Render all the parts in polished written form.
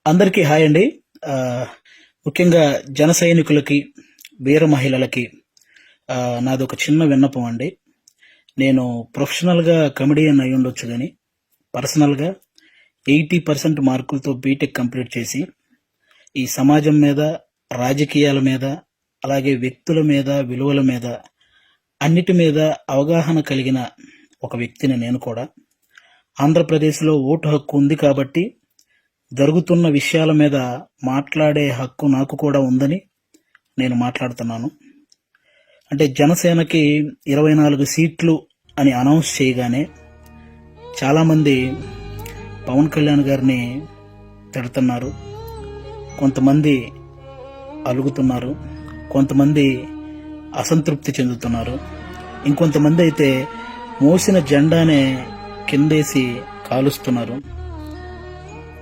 అందరికీ హాయ్ అండి. ముఖ్యంగా జన సైనికులకి, వీర మహిళలకి నాదొక చిన్న విన్నపం అండి. నేను ప్రొఫెషనల్‌గా కమెడియన్ అయ్యుండొచ్చు గానీ, పర్సనల్‌గా 80% మార్కులతో బీటెక్ కంప్లీట్ చేసి, ఈ సమాజం మీద, రాజకీయాల మీద, అలాగే వ్యక్తుల మీద, విలువల మీద, అన్నిటి మీద అవగాహన కలిగిన ఒక వ్యక్తిని నేను కూడా. ఆంధ్రప్రదేశ్‌లో ఓటు హక్కు ఉంది కాబట్టి జరుగుతున్న విషయాల మీద మాట్లాడే హక్కు నాకు కూడా ఉందని నేను మాట్లాడుతున్నాను. అంటే జనసేనకి 24 సీట్లు అని అనౌన్స్ చేయగానే చాలామంది పవన్ కళ్యాణ్ గారిని తిడుతున్నారు, కొంతమంది అలుగుతున్నారు, కొంతమంది అసంతృప్తి చెందుతున్నారు, ఇంకొంతమంది అయితే మోసిన జెండానే కిందేసి కాలుస్తున్నారు,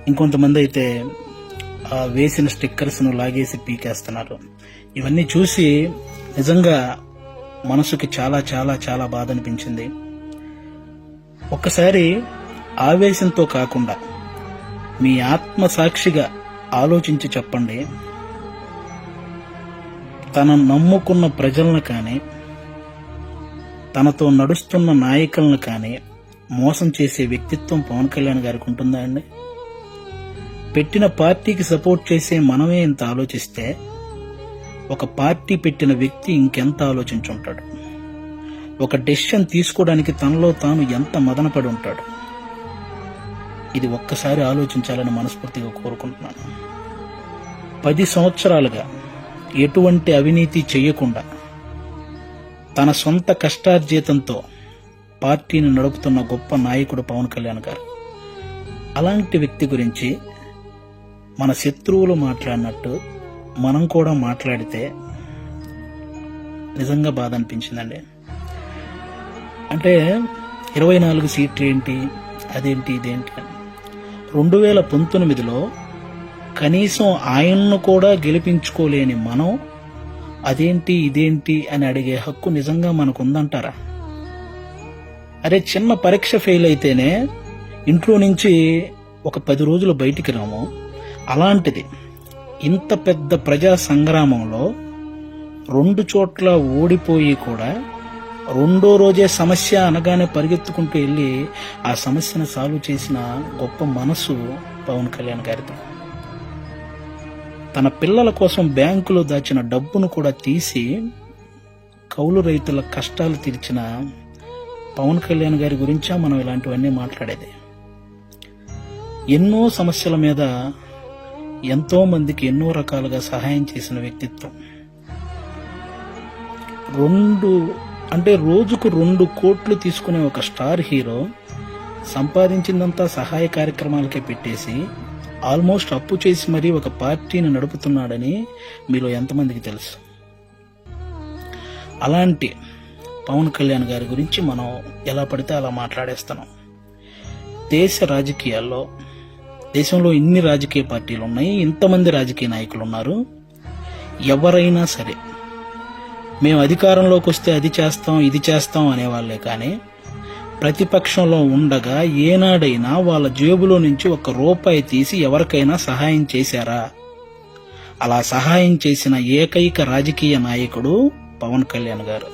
ఇంకొంతమంది అయితే వేసిన స్టిక్కర్స్ను లాగేసి పీకేస్తున్నారు. ఇవన్నీ చూసి నిజంగా మనసుకి చాలా చాలా చాలా బాధ అనిపించింది. ఒక్కసారి ఆవేశంతో కాకుండా మీ ఆత్మ సాక్షిగా ఆలోచించి చెప్పండి, తన నమ్ముకున్న ప్రజలను కానీ, తనతో నడుస్తున్న నాయకులను కానీ మోసం చేసే వ్యక్తిత్వం పవన్ కళ్యాణ్ గారికి ఉంటుందా అండి? పెట్టిన పార్టీకి సపోర్ట్ చేసే మనమే ఇంత ఆలోచిస్తే ఒక పార్టీ పెట్టిన వ్యక్తి ఇంకెంత ఆలోచించుంటాడు? ఒక డెసిషన్ తీసుకోవడానికి తనలో తాను ఎంత మదనపడి ఉంటాడు? ఇది ఒక్కసారి ఆలోచించాలని మనస్ఫూర్తిగా కోరుకుంటున్నాను. 10 సంవత్సరాలుగా ఎటువంటి అవినీతి చేయకుండా తన సొంత కష్టార్జితంతో పార్టీని నడుపుతున్న గొప్ప నాయకుడు పవన్ కళ్యాణ్ గారు. అలాంటి వ్యక్తి గురించి మన శత్రువులు మాట్లాడినట్టు మనం కూడా మాట్లాడితే నిజంగా బాధ అనిపించిందండి. అంటే 24 సీట్లు ఏంటి, అదేంటి, ఇదేంటి అని 2019లో కనీసం ఆయన్ను కూడా గెలిపించుకోలేని మనం అదేంటి ఇదేంటి అని అడిగే హక్కు నిజంగా మనకు ఉందంటారా? అరే, చిన్న పరీక్ష ఫెయిల్ అయితేనే ఇంట్లో నుంచి ఒక 10 రోజులు బయటికి రాము. అలాంటిది ఇంత పెద్ద ప్రజా సంగ్రామంలో 2 చోట్ల ఓడిపోయి కూడా రెండో రోజే సమస్య అనగానే పరిగెత్తుకుంటూ వెళ్ళి ఆ సమస్యను సాల్వ్ చేసిన గొప్ప మనసు పవన్ కళ్యాణ్ గారిది. తన పిల్లల కోసం బ్యాంకులో దాచిన డబ్బును కూడా తీసి కౌలు రైతుల కష్టాలు తీర్చిన పవన్ కళ్యాణ్ గారి గురించా మనం ఇలాంటివన్నీ మాట్లాడేది. ఎన్నో సమస్యల మీద ఎంతో మందికి ఎన్నో రకాలుగా సహాయం చేసిన వ్యక్తిత్వం. రోజుకు 2 కోట్లు తీసుకునే ఒక స్టార్ హీరో సంపాదించిందంతా సహాయ కార్యక్రమాలకే పెట్టేసి ఆల్మోస్ట్ అప్పు చేసి మరీ ఒక పార్టీని నడుపుతున్నాడని మీలో ఎంతమందికి తెలుసు? అలాంటి పవన్ కళ్యాణ్ గారి గురించి మనం ఎలా పడితే అలా మాట్లాడేస్తున్నాం. దేశంలో ఇన్ని రాజకీయ పార్టీలు ఉన్నాయి, ఇంతమంది రాజకీయ నాయకులు ఉన్నారు. ఎవరైనా సరే మేము అధికారంలోకి వస్తే అది చేస్తాం ఇది చేస్తాం అనేవాళ్లే కానీ ప్రతిపక్షంలో ఉండగా ఏనాడైనా వాళ్ళ జేబులో నుంచి 1 రూపాయి తీసి ఎవరికైనా సహాయం చేశారా? అలా సహాయం చేసిన ఏకైక రాజకీయ నాయకుడు పవన్ కళ్యాణ్ గారు.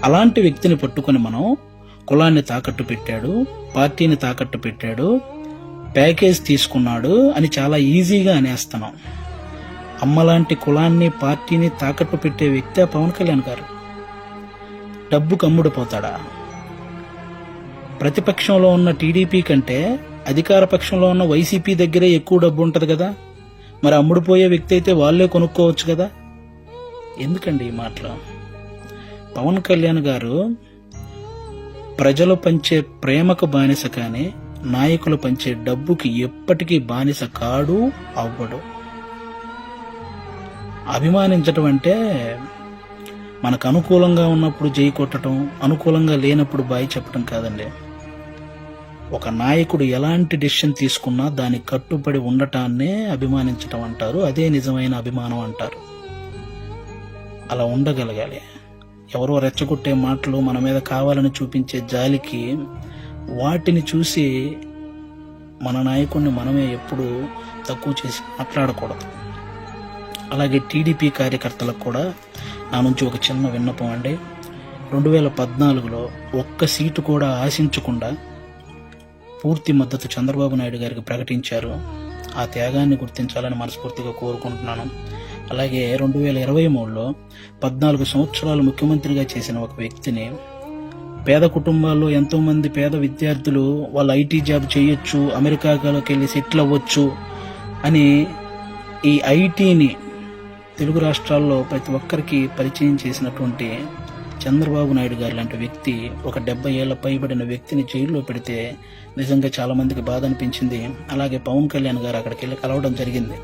అలాంటి వ్యక్తిని పట్టుకొని మనం కులాన్ని తాకట్టు పెట్టాడు, పార్టీని తాకట్టు పెట్టాడు, ప్యాకేజ్ తీసుకున్నాడు అని చాలా ఈజీగా అనేస్తున్నాం. అమ్మలాంటి కులాన్ని, పార్టీని తాకట్టు పెట్టే వ్యక్తే పవన్ కళ్యాణ్ గారు. డబ్బుకు అమ్ముడుపోతాడా? ప్రతిపక్షంలో ఉన్న టీడీపీ కంటే అధికార పక్షంలో ఉన్న వైసీపీ దగ్గరే ఎక్కువ డబ్బు ఉంటది కదా, మరి అమ్ముడుపోయే వ్యక్తి అయితే వాళ్లే కొనుక్కోవచ్చు కదా. ఎందుకండి ఈ మాటలు? పవన్ కళ్యాణ్ గారు ప్రజలు పంచే ప్రేమకు బానిస కానీ నాయకులు పంచే డబ్బుకి ఎప్పటికీ బానిస కాడు, అవ్వడు. అభిమానించటం అంటే మనకు అనుకూలంగా ఉన్నప్పుడు జై కొట్టడం, అనుకూలంగా లేనప్పుడు బాయ్ చెప్పడం కాదండి. ఒక నాయకుడు ఎలాంటి డెసిషన్ తీసుకున్నా దానికి కట్టుబడి ఉండటాన్నే అభిమానించటం అంటారు. అదే నిజమైన అభిమానం అంటారు. అలా ఉండగలగాలి. ఎవరో రెచ్చగొట్టే మాటలు, మన మీద కావాలని చూపించే జాలికి వాటిని చూసి మన నాయకుడిని మనమే ఎప్పుడు తక్కువ చేసి మాట్లాడకూడదు. అలాగే టీడీపీ కార్యకర్తలకు కూడా నా నుంచి ఒక చిన్న విన్నపం అండి. 2014లో ఒక్క సీటు కూడా ఆశించకుండా పూర్తి మద్దతు చంద్రబాబు నాయుడు గారికి ప్రకటించారు. ఆ త్యాగాన్ని గుర్తించాలని మనస్ఫూర్తిగా కోరుకుంటున్నాను. అలాగే 2023లో 14 సంవత్సరాలు ముఖ్యమంత్రిగా చేసిన ఒక వ్యక్తిని, పేద కుటుంబాల్లో ఎంతోమంది పేద విద్యార్థులు వాళ్ళు ఐటీ జాబ్ చేయొచ్చు, అమెరికాలోకి వెళ్ళి సెటిల్ అవ్వచ్చు అని ఈ ఐటీని తెలుగు రాష్ట్రాల్లో ప్రతి ఒక్కరికి పరిచయం చేసినటువంటి చంద్రబాబు నాయుడు గారు లాంటి వ్యక్తి ఒక 70 ఏళ్ల పైబడిన వ్యక్తిని జైల్లో పెడితే నిజంగా చాలా మందికి బాధ అనిపించింది. అలాగే పవన్ కళ్యాణ్ గారు అక్కడికి వెళ్ళి కలవడం జరిగింది.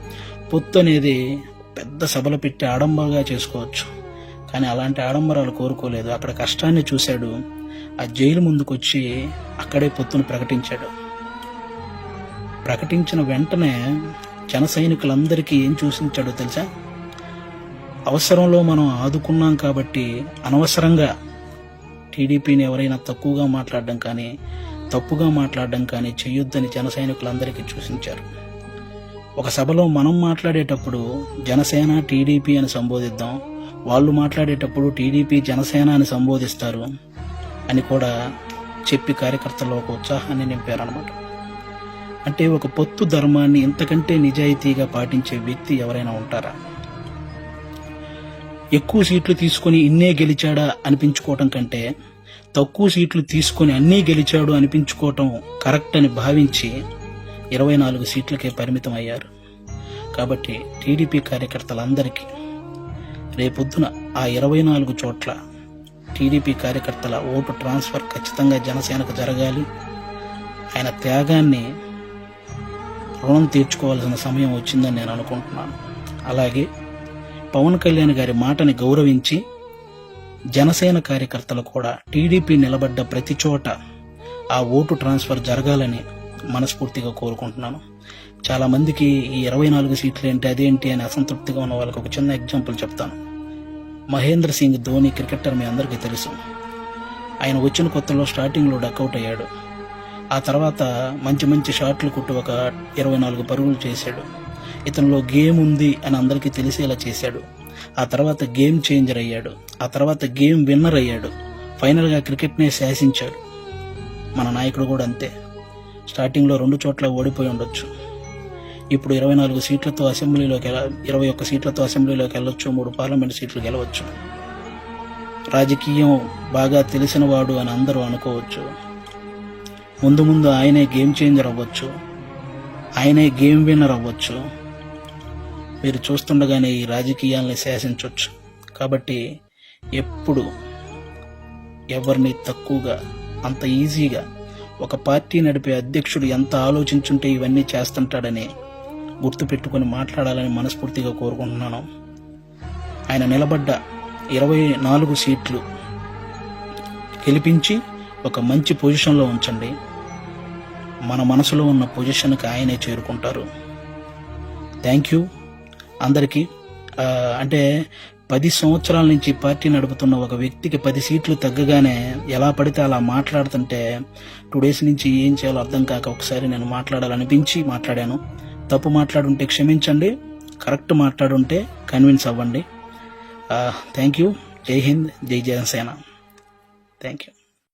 పొత్తు అనేది పెద్ద సభలు పెట్టి ఆడంబరంగా చేసుకోవచ్చు, కానీ అలాంటి ఆడంబరాలు కోరుకోలేదు. అక్కడ కష్టాన్ని చూశాడు. ఆ జైలు ముందుకు వచ్చి అక్కడే పొత్తును ప్రకటించాడు. ప్రకటించిన వెంటనే జన సైనికులందరికీ ఏం చూసించాడో తెలుసా? అవసరంలో మనం ఆదుకున్నాం కాబట్టి అనవసరంగా టీడీపీని ఎవరైనా తక్కువగా మాట్లాడడం కానీ తప్పుగా మాట్లాడడం కానీ చేయొద్దని జన సైనికులందరికీ సూచించారు. ఒక సభలో మనం మాట్లాడేటప్పుడు జనసేన టీడీపీ అని సంబోధిద్దాం, వాళ్ళు మాట్లాడేటప్పుడు టీడీపీ జనసేన అని సంబోధిస్తారు అని కూడా చెప్పి కార్యకర్తల్లో ఒక ఉత్సాహాన్ని నింపారనమాట. అంటే ఒక పొత్తు ధర్మాన్ని ఇంతకంటే నిజాయితీగా పాటించే వ్యక్తి ఎవరైనా ఉంటారా? ఎక్కువ సీట్లు తీసుకొని ఇన్నే గెలిచాడా అనిపించుకోవటం కంటే తక్కువ సీట్లు తీసుకొని అన్నీ గెలిచాడు అనిపించుకోవటం కరెక్ట్ అని భావించి 24 సీట్లకే పరిమితం అయ్యారు. కాబట్టి టీడీపీ కార్యకర్తలందరికీ రేపొద్దున ఆ 24 చోట్ల టీడీపీ కార్యకర్తల ఓటు ట్రాన్స్ఫర్ ఖచ్చితంగా జనసేనకు జరగాలి. ఆయన త్యాగాన్ని రుణం తీర్చుకోవాల్సిన సమయం వచ్చిందని నేను అనుకుంటున్నాను. అలాగే పవన్ కళ్యాణ్ గారి మాటని గౌరవించి జనసేన కార్యకర్తలు కూడా టీడీపీ నిలబడ్డ ప్రతి చోట ఆ ఓటు ట్రాన్స్ఫర్ జరగాలని మనస్ఫూర్తిగా కోరుకుంటున్నాను. చాలా మందికి ఈ 24 సీట్లు ఏంటి అదేంటి అని అసంతృప్తిగా ఉన్న వాళ్ళకి ఒక చిన్న ఎగ్జాంపుల్ చెప్తాను. మహేంద్ర సింగ్ ధోని క్రికెటర్ మీ అందరికీ తెలుసు. ఆయన వచ్చిన కొత్తలో స్టార్టింగ్లో డక్అవుట్ అయ్యాడు. ఆ తర్వాత మంచి మంచి షాట్లు కొట్టి ఒక 24 పరుగులు చేశాడు. ఇతనిలో గేమ్ ఉంది అని అందరికీ తెలిసేలా చేశాడు. ఆ తర్వాత గేమ్ చేంజర్ అయ్యాడు. ఆ తర్వాత గేమ్ విన్నర్ అయ్యాడు. ఫైనల్గా క్రికెట్నే శాసించాడు. మన నాయకుడు కూడా అంతే. స్టార్టింగ్లో 2 చోట్ల ఓడిపోయి ఉండొచ్చు. ఇప్పుడు 24 సీట్లతో అసెంబ్లీలోకి 21 సీట్లతో అసెంబ్లీలోకి వెళ్ళొచ్చు, 3 పార్లమెంట్ సీట్లు గెలవచ్చు. రాజకీయం బాగా తెలిసినవాడు అని అందరూ అనుకోవచ్చు. ముందు ముందు ఆయనే గేమ్ చేంజర్ అవ్వచ్చు, ఆయనే గేమ్ విన్నర్ అవ్వచ్చు. మీరు చూస్తుండగానే ఈ రాజకీయాల్ని శాసించవచ్చు. కాబట్టి ఎప్పుడు ఎవరిని తక్కువగా అంత ఈజీగా ఒక పార్టీ నడిపే అధ్యక్షుడు ఎంత ఆలోచించుంటే ఇవన్నీ చేస్తుంటాడని గుర్తుపెట్టుకుని మాట్లాడాలని మనస్ఫూర్తిగా కోరుకుంటున్నాను. ఆయన నిలబడ్డ 24 సీట్లు గెలిపించి ఒక మంచి పొజిషన్లో ఉంచండి. మన మనసులో ఉన్న పొజిషన్కి ఆయనే చేరుకుంటారు. థ్యాంక్ యూ అందరికీ. అంటే 10 సంవత్సరాల నుంచి పార్టీ నడుపుతున్న ఒక వ్యక్తికి 10 సీట్లు తగ్గగానే ఎలా పడితే అలా మాట్లాడుతుంటే 2 డేస్ నుంచి ఏం చేయాలో అర్థం కాక ఒకసారి నేను మాట్లాడాలనిపించి మాట్లాడాను. తప్పు మాట్లాడుంటే క్షమించండి, కరెక్ట్ మాట్లాడుంటే కన్విన్స్ అవ్వండి. Thank you. జై హింద్, జై జనసేన. Thank you.